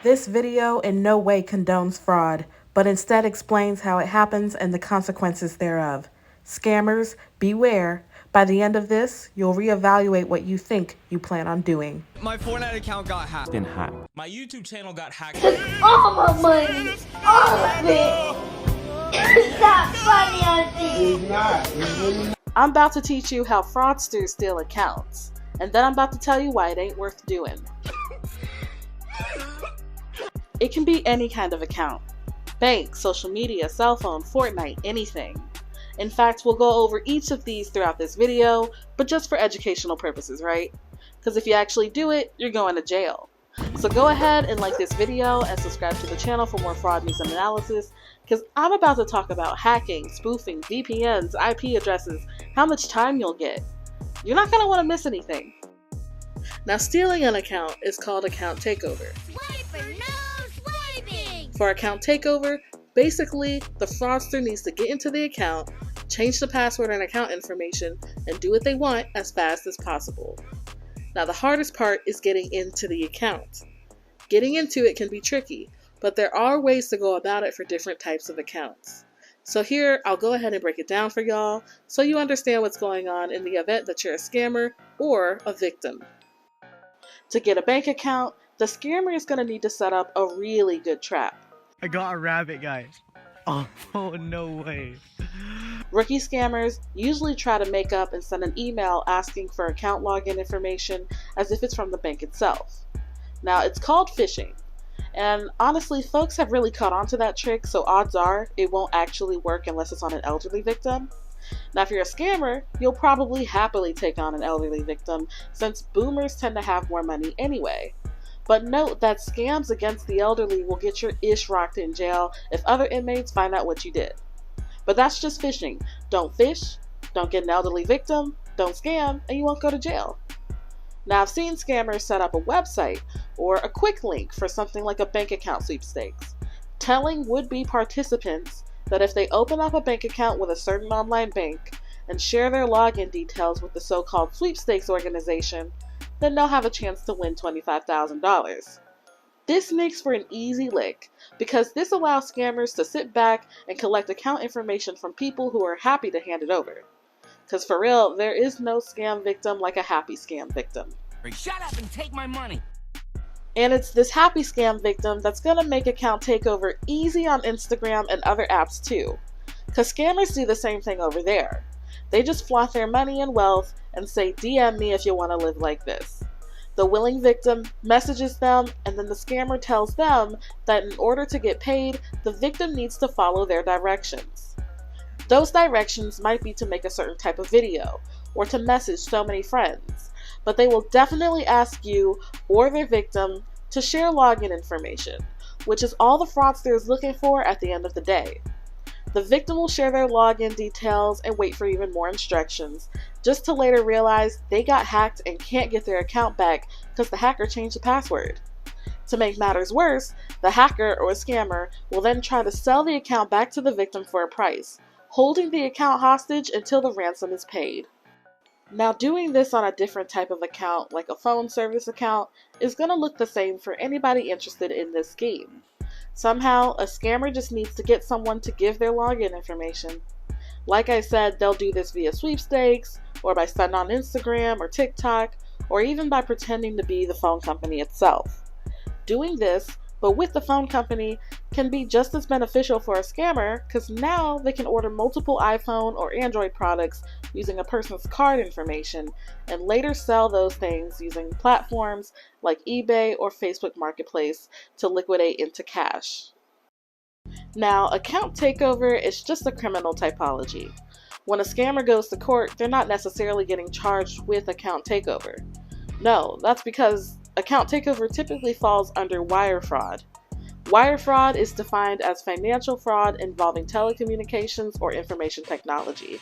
This video in no way condones fraud, but instead explains how it happens and the consequences thereof. Scammers, beware. By the end of this, you'll reevaluate what you think you plan on doing. My Fortnite account got hacked. Been hacked. My YouTube channel got hacked. All my money, all of it. It's not funny, I I'm about to teach you how fraudsters steal accounts, and then I'm about to tell you why it ain't worth doing. It can be any kind of account. Bank, social media, cell phone, Fortnite, anything. In fact, we'll go over each of these throughout this video, but just for educational purposes, right? Because if you actually do it, you're going to jail. So go ahead and like this video and subscribe to the channel for more fraud news and analysis, because I'm about to talk about hacking, spoofing, VPNs, IP addresses, how much time you'll get. You're not going to want to miss anything. Now, stealing an account is called account takeover. For account takeover, basically, the fraudster needs to get into the account, change the password and account information, and do what they want as fast as possible. Now, the hardest part is getting into the account. Getting into it can be tricky, but there are ways to go about it for different types of accounts. So here, I'll go ahead and break it down for y'all so you understand what's going on in the event that you're a scammer or a victim. To get a bank account, the scammer is going to need to set up a really good trap. I got a rabbit, guys. Oh, no way. Rookie scammers usually try to make up and send an email asking for account login information as if it's from the bank itself. Now, it's called phishing. And honestly, folks have really caught on to that trick, so odds are it won't actually work unless it's on an elderly victim. Now, if you're a scammer, you'll probably happily take on an elderly victim since boomers tend to have more money anyway. But note that scams against the elderly will get your ish rocked in jail if other inmates find out what you did. But that's just phishing. Don't fish, don't get an elderly victim, don't scam, and you won't go to jail. Now, I've seen scammers set up a website or a quick link for something like a bank account sweepstakes, telling would-be participants that if they open up a bank account with a certain online bank and share their login details with the so-called sweepstakes organization, then they'll have a chance to win $25,000. This makes for an easy lick because this allows scammers to sit back and collect account information from people who are happy to hand it over. Because for real, there is no scam victim like a happy scam victim. Shut up and take my money. And it's this happy scam victim that's going to make account takeover easy on Instagram and other apps too. Because scammers do the same thing over there. They just flaunt their money and wealth and say, DM me if you want to live like this. The willing victim messages them, and then the scammer tells them that in order to get paid, the victim needs to follow their directions. Those directions might be to make a certain type of video, or to message so many friends, but they will definitely ask you or their victim to share login information, which is all the fraudster is looking for at the end of the day. The victim will share their login details and wait for even more instructions, just to later realize they got hacked and can't get their account back because the hacker changed the password. To make matters worse, the hacker or scammer will then try to sell the account back to the victim for a price, holding the account hostage until the ransom is paid. Now, doing this on a different type of account, like a phone service account, is going to look the same for anybody interested in this scheme. Somehow, a scammer just needs to get someone to give their login information. Like I said, they'll do this via sweepstakes, or by sending on Instagram or TikTok, or even by pretending to be the phone company itself. Doing this, but with the phone company, can be just as beneficial for a scammer because now they can order multiple iPhone or Android products using a person's card information and later sell those things using platforms like eBay or Facebook Marketplace to liquidate into cash. Now, account takeover is just a criminal typology. When a scammer goes to court, they're not necessarily getting charged with account takeover. No, that's because account takeover typically falls under wire fraud. Wire fraud is defined as financial fraud involving telecommunications or information technology.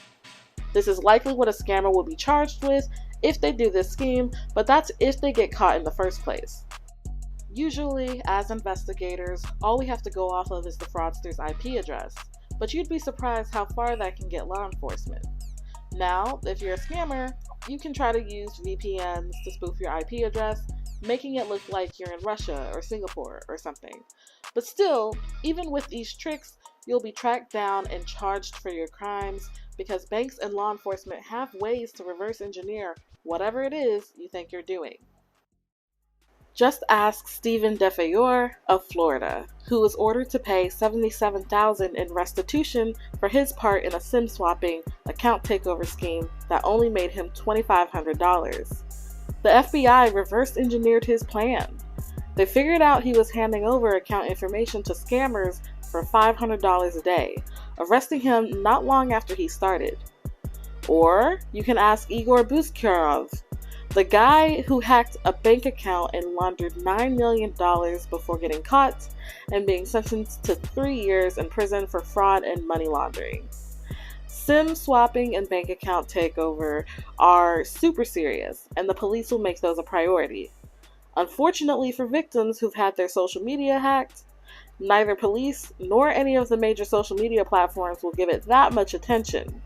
This is likely what a scammer will be charged with if they do this scheme, but that's if they get caught in the first place. Usually, as investigators, all we have to go off of is the fraudster's IP address, but you'd be surprised how far that can get law enforcement. Now, if you're a scammer, you can try to use VPNs to spoof your IP address, making it look like you're in Russia or Singapore or something. But still, even with these tricks, you'll be tracked down and charged for your crimes because banks and law enforcement have ways to reverse engineer whatever it is you think you're doing. Just ask Stephen DeFayeur of Florida, who was ordered to pay $77,000 in restitution for his part in a SIM swapping account takeover scheme that only made him $2,500. The FBI reverse engineered his plan. They figured out he was handing over account information to scammers for $500 a day, arresting him not long after he started. Or you can ask Igor Buskharov, the guy who hacked a bank account and laundered $9 million before getting caught and being sentenced to 3 years in prison for fraud and money laundering. SIM swapping and bank account takeover are super serious, and the police will make those a priority. Unfortunately for victims who've had their social media hacked, neither police nor any of the major social media platforms will give it that much attention.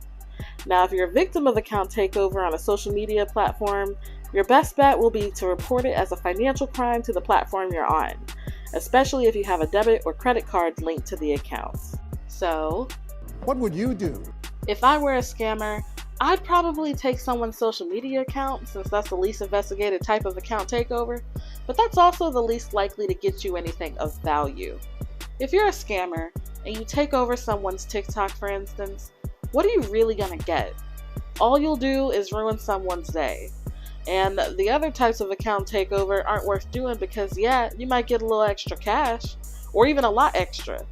Now, if you're a victim of account takeover on a social media platform, your best bet will be to report it as a financial crime to the platform you're on, especially if you have a debit or credit card linked to the account. So, what would you do? If I were a scammer, I'd probably take someone's social media account, since that's the least investigated type of account takeover, but that's also the least likely to get you anything of value. If you're a scammer and you take over someone's TikTok, for instance, what are you really gonna get? All you'll do is ruin someone's day. And the other types of account takeover aren't worth doing because, yeah, you might get a little extra cash, or even a lot extra,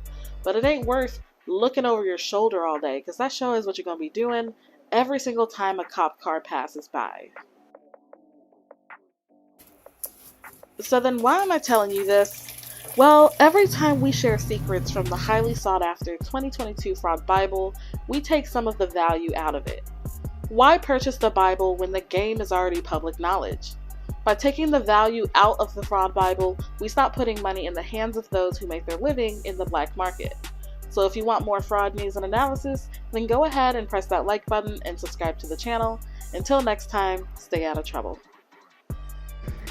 but it ain't worth looking over your shoulder all day, because that sure is what you're gonna be doing every single time a cop car passes by. So then why am I telling you this? Well, every time we share secrets from the highly sought after 2022 Fraud Bible, we take some of the value out of it. Why purchase the Bible when the game is already public knowledge? By taking the value out of the Fraud Bible, we stop putting money in the hands of those who make their living in the black market. So if you want more fraud news and analysis, then go ahead and press that like button and subscribe to the channel. Until next time, stay out of trouble.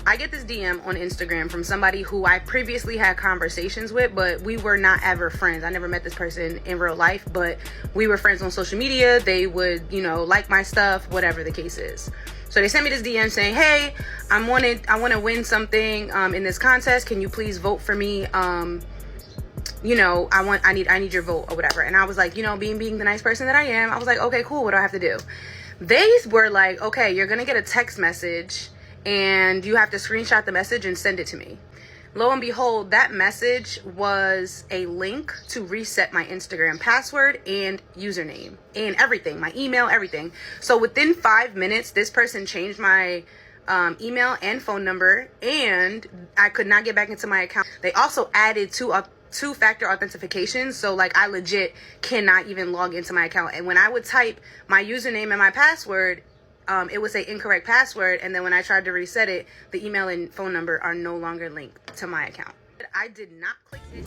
I get this DM on Instagram from somebody who I previously had conversations with, but we were not ever friends. I never met this person in real life, but we were friends on social media. They would, like my stuff, whatever the case is. So they sent me this DM saying, hey, I want to win something in this contest. Can you please vote for me? I need your vote or whatever. And I was like, being the nice person that I am, I was like, okay, cool. What do I have to do? They were like, okay, you're going to get a text message and you have to screenshot the message and send it to me. Lo and behold, that message was a link to reset my Instagram password and username and everything, my email, everything. So within 5 minutes, this person changed my email and phone number, and I could not get back into my account. They also added two-factor authentication, so I legit cannot even log into my account. And when I would type my username and my password, it would say incorrect password, and then when I tried to reset it, the email and phone number are no longer linked to my account. I did not click it.